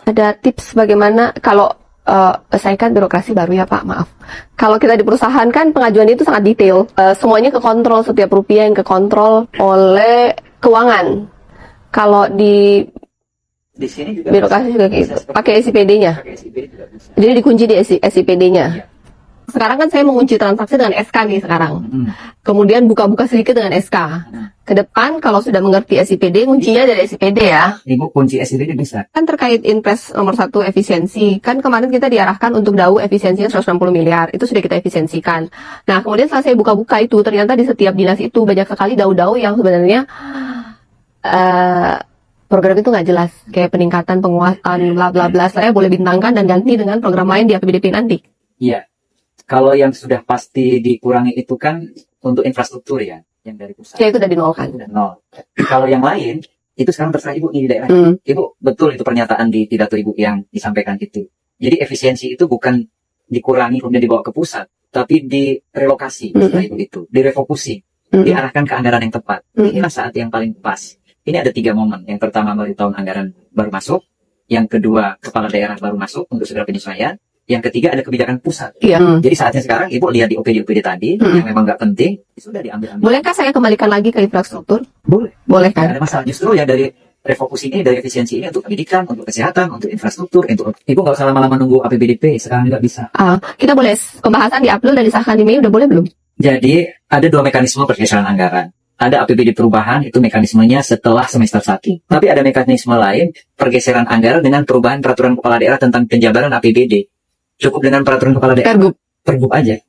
Ada tips bagaimana kalau saya kan birokrasi baru ya Pak, maaf. Kalau kita di perusahaan kan pengajuan itu sangat detail. Semuanya kekontrol, setiap rupiah yang kekontrol oleh keuangan. Kalau di sini juga birokrasi juga gitu. Pakai SIPD-nya. Jadi dikunci di SIPD-nya. Iya. Sekarang kan saya mengunci transaksi dengan SK nih sekarang. Kemudian buka-buka sedikit dengan SK. Ke depan kalau sudah mengerti SIPD, kuncinya dari SIPD ya. Ibu kunci SIPD bisa. Kan terkait Inpres nomor 1 efisiensi. Kan kemarin kita diarahkan untuk DAU efisiensinya 160 miliar. Itu sudah kita efisiensikan. Nah, kemudian setelah saya buka-buka itu, ternyata di setiap dinas itu banyak sekali DAU-DAU yang sebenarnya program itu nggak jelas. Kayak peningkatan penguasaan, bla bla bla. Saya boleh bintangkan dan ganti dengan program lain di APBDP nanti. Iya. Kalau yang sudah pasti dikurangi itu kan untuk infrastruktur ya, yang dari pusat. Ya itu udah dinolkan. Udah nol. Kalau yang lain, itu sekarang terserah Ibu di daerah. Ibu, betul itu pernyataan di pidato Ibu yang disampaikan itu. Jadi efisiensi itu bukan dikurangi kemudian dibawa ke pusat, tapi direlokasi setelah itu, direfokusi, diarahkan ke anggaran yang tepat. Inilah saat yang paling pas. Ini ada 3 momen. Yang pertama baru tahun anggaran baru masuk, yang kedua kepala daerah baru masuk untuk segera penyesuaian, yang ketiga ada kebijakan pusat. Iya. Jadi saatnya sekarang Ibu lihat di OPD tadi yang memang nggak penting, sudah diambil. Bolehkah saya kembalikan lagi ke infrastruktur? Boleh. Boleh Nggak kan? ada masalah. Justru ya dari refokusi ini, dari efisiensi ini untuk pendidikan, untuk kesehatan, untuk infrastruktur, untuk Ibu nggak usah lama-lama nunggu APBDP, sekarang juga bisa. Kita boleh pembahasan di-upload dan disahkan di Mei, udah boleh belum? Jadi ada 2 mekanisme pergeseran anggaran. Ada APBD perubahan, itu mekanismenya setelah semester 1. Tapi ada mekanisme lain, pergeseran anggaran dengan perubahan peraturan kepala daerah tentang penjabaran APBD. Cukup dengan peraturan kepala daerah. Pergub aja.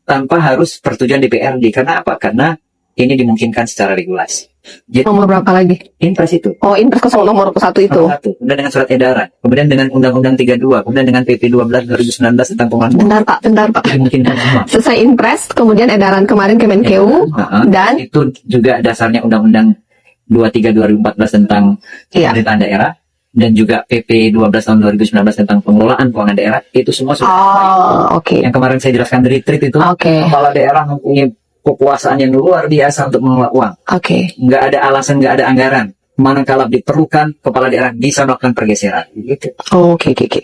Tanpa harus persetujuan DPRD. Karena apa? Karena ini dimungkinkan secara regulasi. Jadi, Nomor berapa lagi? Inpres itu. Oh, Inpres nomor 1 itu. Kemudian dengan surat edaran. Kemudian dengan Undang-Undang 32. Kemudian dengan PP 12 2019 tentang pengelolaan. Bentar Pak. Dimungkinkan semua. Selesai Inpres, kemudian edaran kemarin Kemenkeu, dan itu juga dasarnya Undang-Undang 23 2014 tentang pemerintahan daerah. Dan juga PP 12 tahun 2019 tentang pengelolaan keuangan daerah, itu semua sudah yang kemarin saya jelaskan dari retreat itu, kepala daerah mempunyai kekuasaan yang luar biasa untuk mengelola uang. Nggak ada alasan, nggak ada anggaran. Manakala diperlukan, kepala daerah bisa melakukan pergeseran. Gitu.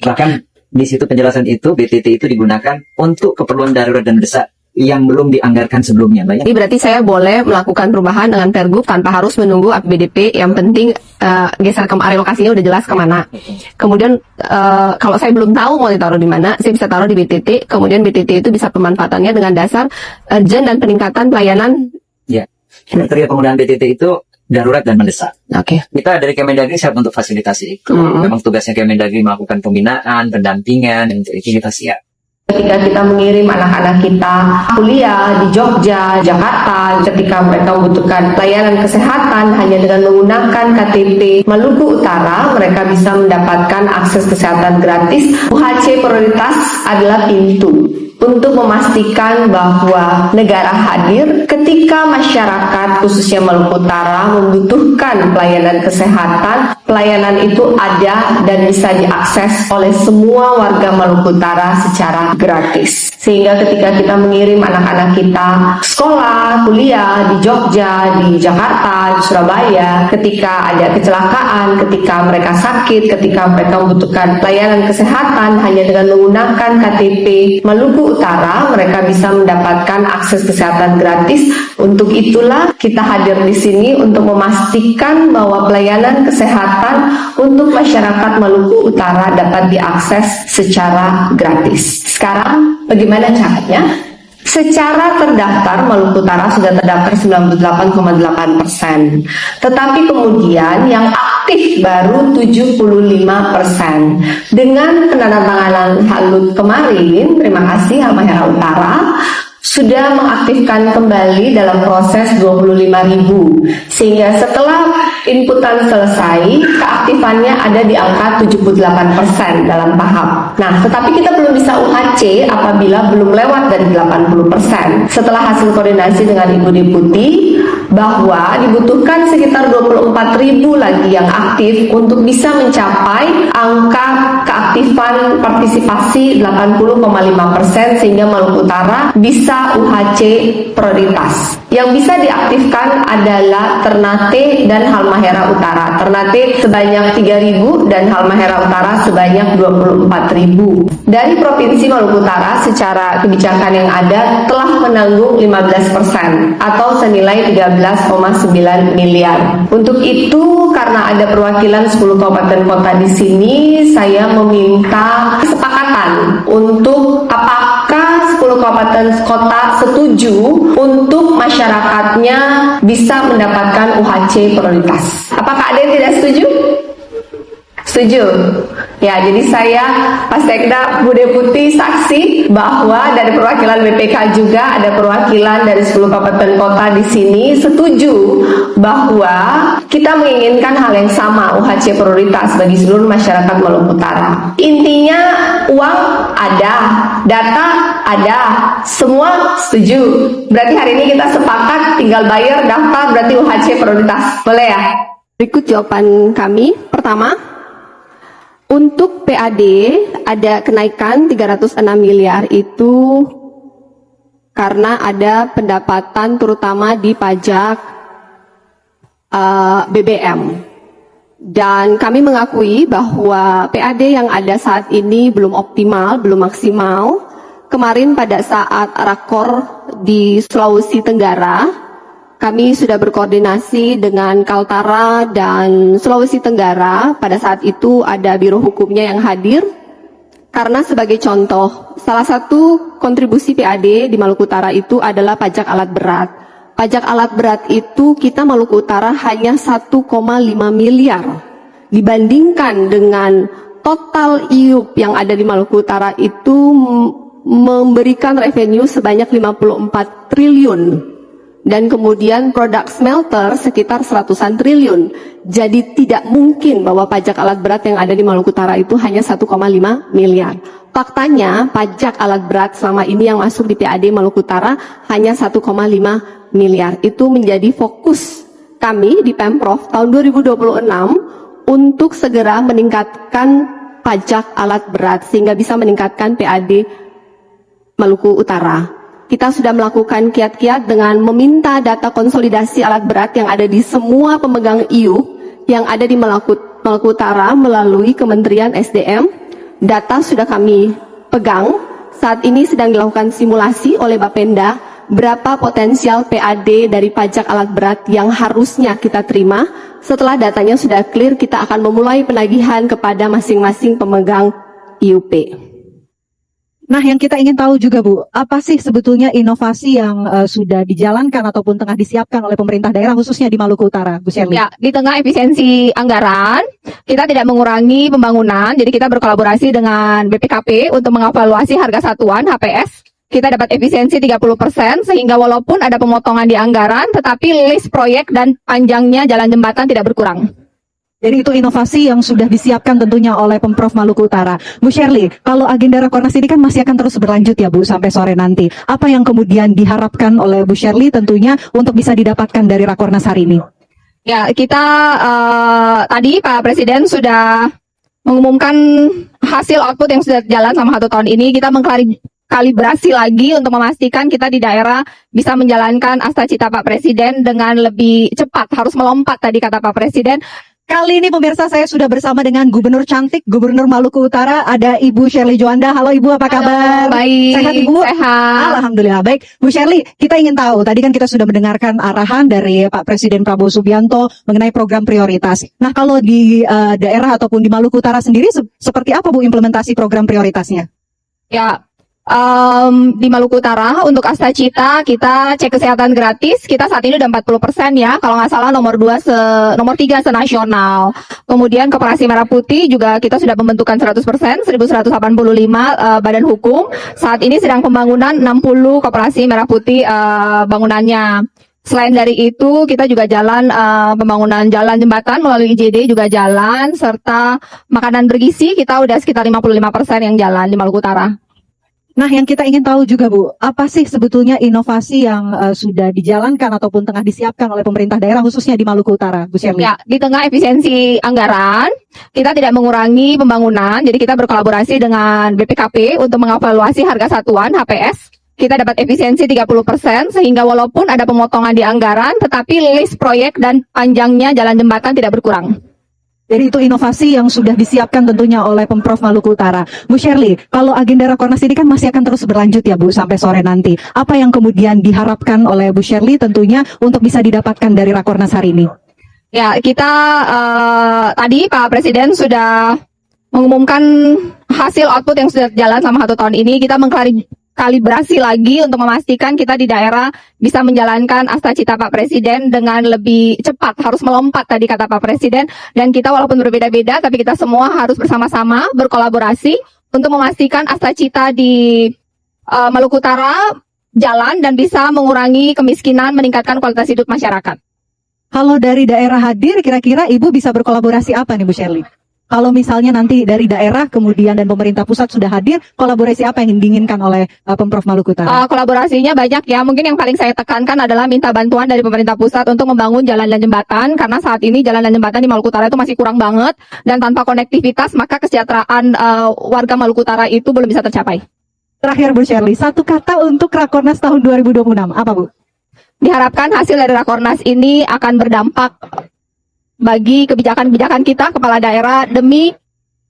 Bahkan di situ penjelasan itu, BTT itu digunakan untuk keperluan darurat dan mendesak yang belum dianggarkan sebelumnya. Banyak. Jadi berarti saya boleh melakukan perubahan dengan Pergub tanpa harus menunggu APBDP. Yang penting geser ke relokasinya udah jelas kemana. Kemudian kalau saya belum tahu mau ditaruh di mana, saya bisa taruh di BTT. Kemudian BTT itu bisa pemanfaatannya dengan dasar urgent dan peningkatan pelayanan. Ya, kriteria penggunaan BTT itu darurat dan mendesak. Kita dari Kemendagri siap untuk fasilitasi itu. Memang tugasnya Kemendagri melakukan pembinaan, pendampingan, dan itu kita siap. Ketika kita mengirim anak-anak kita kuliah di Jogja, Jakarta, ketika mereka membutuhkan pelayanan kesehatan hanya dengan menggunakan KTP Maluku Utara, mereka bisa mendapatkan akses kesehatan gratis. UHC prioritas adalah pintu untuk memastikan bahwa negara hadir ketika masyarakat khususnya Maluku Utara membutuhkan pelayanan kesehatan. Pelayanan itu ada dan bisa diakses oleh semua warga Maluku Utara secara gratis. Sehingga ketika kita mengirim anak-anak kita sekolah, kuliah di Jogja, di Jakarta, di Surabaya, ketika ada kecelakaan, ketika mereka sakit, ketika mereka membutuhkan pelayanan kesehatan hanya dengan menggunakan KTP Maluku Utara, mereka bisa mendapatkan akses kesehatan gratis. Untuk itulah kita hadir di sini untuk memastikan bahwa pelayanan kesehatan untuk masyarakat Maluku Utara dapat diakses secara gratis. Sekarang bagaimana caranya? Secara terdaftar Maluku Utara sudah terdaftar 98,8%, tetapi kemudian yang aktif baru 75%. Dengan penandatanganan Halut kemarin, terima kasih Halmahera Utara, sudah mengaktifkan kembali dalam proses 25.000, sehingga setelah inputan selesai, keaktifannya ada di angka 78% dalam tahap. Nah, tetapi kita belum bisa UHC apabila belum lewat dari 80%. Setelah hasil koordinasi dengan Ibu Deputi, bahwa dibutuhkan sekitar 24.000 lagi yang aktif untuk bisa mencapai angka keaktifan keaktifan partisipasi 80,5% sehingga Maluku Utara bisa UHC prioritas. Yang bisa diaktifkan adalah Ternate dan Halmahera Utara. Ternate sebanyak 3.000 dan Halmahera Utara sebanyak 24.000. Dari Provinsi Maluku Utara secara kebijakan yang ada telah menanggung 15% atau senilai 13,9 miliar. Untuk itu, karena ada perwakilan 10 kabupaten kota di sini, saya meminta kesepakatan untuk apakah 10 kabupaten kota setuju untuk masyarakatnya bisa mendapatkan UHC prioritas. Apakah ada yang tidak setuju? Setuju? Ya, jadi saya Pak Sekda Bu Deputi saksi bahwa dari perwakilan BPK juga ada perwakilan dari 10 kabupaten kota di sini setuju bahwa kita menginginkan hal yang sama, UHC prioritas bagi seluruh masyarakat Maluku Utara. Intinya uang ada, data ada, semua setuju. Berarti hari ini kita sepakat tinggal bayar daftar berarti UHC prioritas. Boleh ya? Berikut jawaban kami. Pertama, untuk PAD ada kenaikan 306 miliar itu karena ada pendapatan terutama di pajak BBM. Dan kami mengakui bahwa PAD yang ada saat ini belum optimal, belum maksimal. Kemarin pada saat rakor di Sulawesi Tenggara, kami sudah berkoordinasi dengan Kaltara dan Sulawesi Tenggara. Pada saat itu ada Biro Hukumnya yang hadir. Karena sebagai contoh, salah satu kontribusi PAD di Maluku Utara itu adalah pajak alat berat. Pajak alat berat itu kita Maluku Utara hanya 1,5 miliar. Dibandingkan dengan total IUP yang ada di Maluku Utara itu memberikan revenue sebanyak 54 triliun. Dan kemudian produk smelter sekitar 100-an triliun. Jadi tidak mungkin bahwa pajak alat berat yang ada di Maluku Utara itu hanya 1,5 miliar. Faktanya pajak alat berat selama ini yang masuk di PAD Maluku Utara hanya 1,5 miliar. Itu menjadi fokus kami di Pemprov tahun 2026 untuk segera meningkatkan pajak alat berat sehingga bisa meningkatkan PAD Maluku Utara. Kita sudah melakukan kiat-kiat dengan meminta data konsolidasi alat berat yang ada di semua pemegang IU yang ada di Maluku Utara melalui Kementerian SDM. Data sudah kami pegang. Saat ini sedang dilakukan simulasi oleh Bapenda berapa potensial PAD dari pajak alat berat yang harusnya kita terima. Setelah datanya sudah clear, kita akan memulai penagihan kepada masing-masing pemegang IUP. Nah, yang kita ingin tahu juga, Bu, apa sih sebetulnya inovasi yang sudah dijalankan ataupun tengah disiapkan oleh pemerintah daerah khususnya di Maluku Utara, Bu Sherly? Ya, di tengah efisiensi anggaran, kita tidak mengurangi pembangunan, jadi kita berkolaborasi dengan BPKP untuk mengevaluasi harga satuan HPS. Kita dapat efisiensi 30% sehingga walaupun ada pemotongan di anggaran, tetapi list proyek dan panjangnya jalan jembatan tidak berkurang. Jadi itu inovasi yang sudah disiapkan tentunya oleh Pemprov Maluku Utara. Bu Sherly, kalau agenda Rakornas ini kan masih akan terus berlanjut ya Bu sampai sore nanti. Apa yang kemudian diharapkan oleh Bu Sherly tentunya untuk bisa didapatkan dari Rakornas hari ini? Ya, kita tadi Pak Presiden sudah mengumumkan hasil output yang sudah jalan selama 1 tahun ini. Kita mengkalibrasi lagi untuk memastikan kita di daerah bisa menjalankan asta-cita Pak Presiden dengan lebih cepat. Harus melompat tadi kata Pak Presiden. Kali ini pemirsa saya sudah bersama dengan Gubernur Cantik, Gubernur Maluku Utara, ada Ibu Sherly Juanda. Halo Ibu, apa kabar? Halo, baik. Sehat Ibu? Sehat. Alhamdulillah, baik. Bu Sherly, kita ingin tahu, tadi kan kita sudah mendengarkan arahan dari Pak Presiden Prabowo Subianto mengenai program prioritas. Nah, kalau di daerah ataupun di Maluku Utara sendiri, seperti apa Bu implementasi program prioritasnya? Ya, di Maluku Utara untuk Asta Cita kita cek kesehatan gratis. Kita saat ini udah 40% ya, kalau nggak salah nomor 3 senasional. Kemudian Koperasi Merah Putih juga kita sudah pembentukan 100%, 1185 badan hukum. Saat ini sedang pembangunan 60 Koperasi Merah Putih bangunannya. Selain dari itu, kita juga jalan pembangunan jalan jembatan melalui IJD juga jalan, serta makanan bergizi kita udah sekitar 55% yang jalan di Maluku Utara. Nah, yang kita ingin tahu juga Bu, apa sih sebetulnya inovasi yang sudah dijalankan ataupun tengah disiapkan oleh pemerintah daerah khususnya di Maluku Utara, Bu Shirley? Ya, di tengah efisiensi anggaran, kita tidak mengurangi pembangunan, jadi kita berkolaborasi dengan BPKP untuk mengevaluasi harga satuan HPS. Kita dapat efisiensi 30%, sehingga walaupun ada pemotongan di anggaran, tetapi list proyek dan panjangnya jalan jembatan tidak berkurang. Jadi itu inovasi yang sudah disiapkan tentunya oleh Pemprov Maluku Utara. Bu Shirley, kalau agenda Rakornas ini kan masih akan terus berlanjut ya Bu sampai sore nanti. Apa yang kemudian diharapkan oleh Bu Shirley tentunya untuk bisa didapatkan dari Rakornas hari ini? Ya, kita tadi Pak Presiden sudah mengumumkan hasil output yang sudah jalan selama 1 tahun ini. Kita mengkalibrasi lagi untuk memastikan kita di daerah bisa menjalankan asta-cita Pak Presiden dengan lebih cepat. Harus melompat tadi kata Pak Presiden. Dan kita walaupun berbeda-beda, tapi kita semua harus bersama-sama berkolaborasi untuk memastikan asta-cita di Maluku Utara jalan dan bisa mengurangi kemiskinan, meningkatkan kualitas hidup masyarakat. Kalau dari daerah hadir, kira-kira Ibu bisa berkolaborasi apa nih Bu Shirley? Kalau misalnya nanti dari daerah kemudian dan pemerintah pusat sudah hadir, kolaborasi apa yang diinginkan oleh Pemprov Maluku Utara? Kolaborasinya banyak ya. Mungkin yang paling saya tekankan adalah minta bantuan dari pemerintah pusat untuk membangun jalan dan jembatan. Karena saat ini jalan dan jembatan di Maluku Utara itu masih kurang banget. Dan tanpa konektivitas maka kesejahteraan warga Maluku Utara itu belum bisa tercapai. Terakhir Bu Shirley, satu kata untuk Rakornas tahun 2026, apa Bu? Diharapkan hasil dari Rakornas ini akan berdampak bagi kebijakan-kebijakan kita, kepala daerah, demi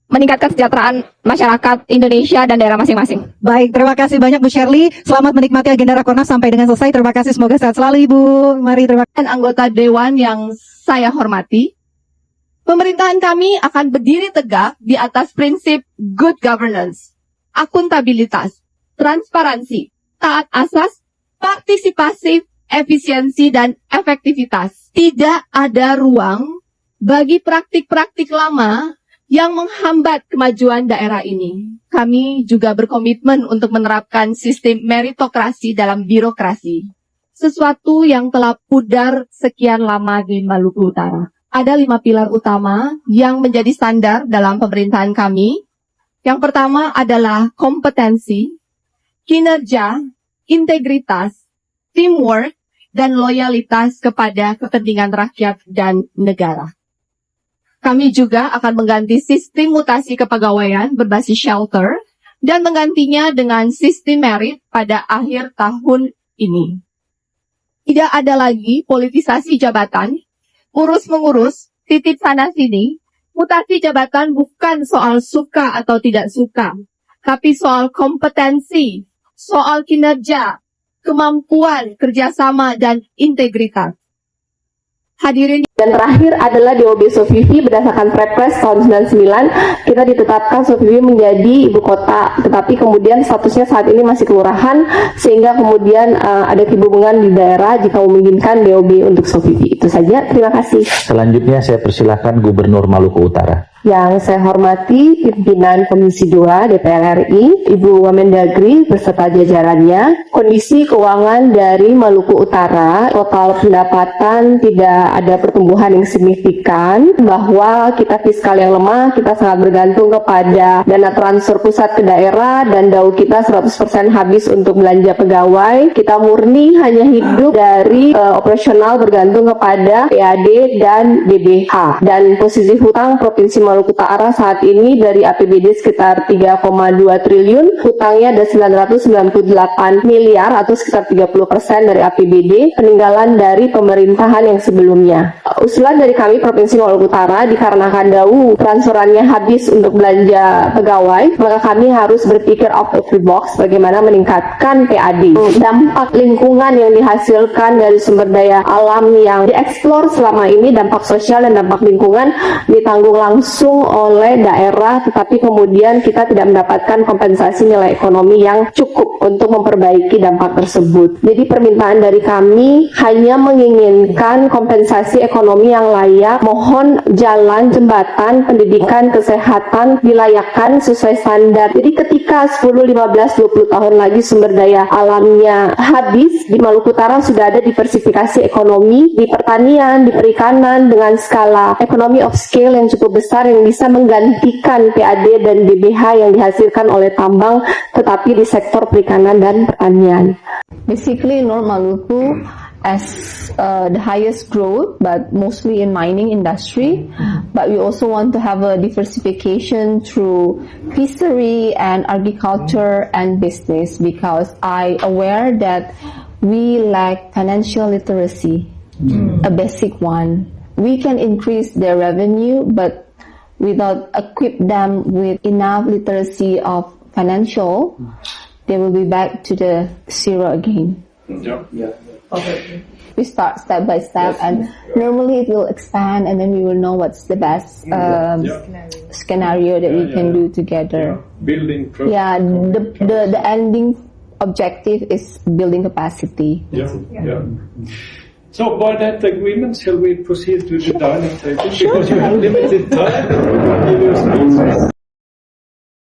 meningkatkan kesejahteraan masyarakat Indonesia dan daerah masing-masing. Baik, terima kasih banyak Bu Shirley. Selamat menikmati agenda Rakornas sampai dengan selesai. Terima kasih, semoga sehat selalu Ibu. Mari, terima kasih. Dan anggota Dewan yang saya hormati, pemerintahan kami akan berdiri tegak di atas prinsip good governance, akuntabilitas, transparansi, taat asas, partisipasi, efisiensi, dan efektivitas. Tidak ada ruang bagi praktik-praktik lama yang menghambat kemajuan daerah ini. Kami juga berkomitmen untuk menerapkan sistem meritokrasi dalam birokrasi, sesuatu yang telah pudar sekian lama di Maluku Utara. Ada 5 pilar utama yang menjadi standar dalam pemerintahan kami. Yang pertama adalah kompetensi, kinerja, integritas, teamwork, dan loyalitas kepada kepentingan rakyat dan negara. Kami juga akan mengganti sistem mutasi kepegawaian berbasis shelter dan menggantinya dengan sistem merit pada akhir tahun ini. Tidak ada lagi politisasi jabatan, urus-mengurus, titip sana-sini. Mutasi jabatan bukan soal suka atau tidak suka, tapi soal kompetensi, soal kinerja, kemampuan, kerjasama, dan integritas. Hadirin. Dan terakhir adalah DOB Sofivi berdasarkan Perpres tahun 99 kita ditetapkan Sofivi menjadi ibu kota, tetapi kemudian statusnya saat ini masih kelurahan sehingga kemudian ada kehubungan di daerah jika memungkinkan DOB untuk Sofivi. Itu saja, terima kasih. Selanjutnya saya persilahkan Gubernur Maluku Utara. Yang saya hormati pimpinan Komisi 2 DPR RI, Ibu Wamendagri beserta jajarannya. Kondisi keuangan dari Maluku Utara, total pendapatan tidak ada pertumbuhan yang signifikan, bahwa kita fiskal yang lemah, kita sangat bergantung kepada dana transfer pusat ke daerah, dan DAU kita 100% habis untuk belanja pegawai. Kita murni hanya hidup dari operasional bergantung kepada PAD dan BBH. Dan posisi hutang Provinsi Maluku Utara saat ini dari APBD sekitar 3,2 triliun, hutangnya ada 998 miliar atau sekitar 30% dari APBD, peninggalan dari pemerintahan yang sebelumnya. Usulan dari kami Provinsi Maluku Utara, dikarenakan DAU transferannya habis untuk belanja pegawai, maka kami harus berpikir out of the box bagaimana meningkatkan PAD. Dampak lingkungan yang dihasilkan dari sumber daya alam yang dieksplor selama ini, dampak sosial dan dampak lingkungan ditanggung langsung oleh daerah, tetapi kemudian kita tidak mendapatkan kompensasi nilai ekonomi yang cukup untuk memperbaiki dampak tersebut. Jadi permintaan dari kami hanya menginginkan kompensasi ekonomi yang layak, mohon jalan, jembatan, pendidikan, kesehatan dilayakkan sesuai standar. Jadi ketika 10, 15, 20 tahun lagi sumber daya alamnya habis, di Maluku Utara sudah ada diversifikasi ekonomi di pertanian, di perikanan dengan skala ekonomi of scale yang cukup besar yang bisa menggantikan PAD dan BBH yang dihasilkan oleh tambang tetapi di sektor perikanan dan pertanian. Basically, North Maluku as the highest growth, but mostly in mining industry. But we also want to have a diversification through fishery and agriculture and business, because I aware that we lack financial literacy, a basic one. We can increase their revenue, but without equip them with enough literacy of financial, they will be back to the zero again. We start step by step, and normally it will expand, and then we will know what's the best scenario that we can do together. Building trust. Yeah, the ending objective is building capacity. Yeah. So by that agreement, shall we proceed to the dining table? Because you have limited time.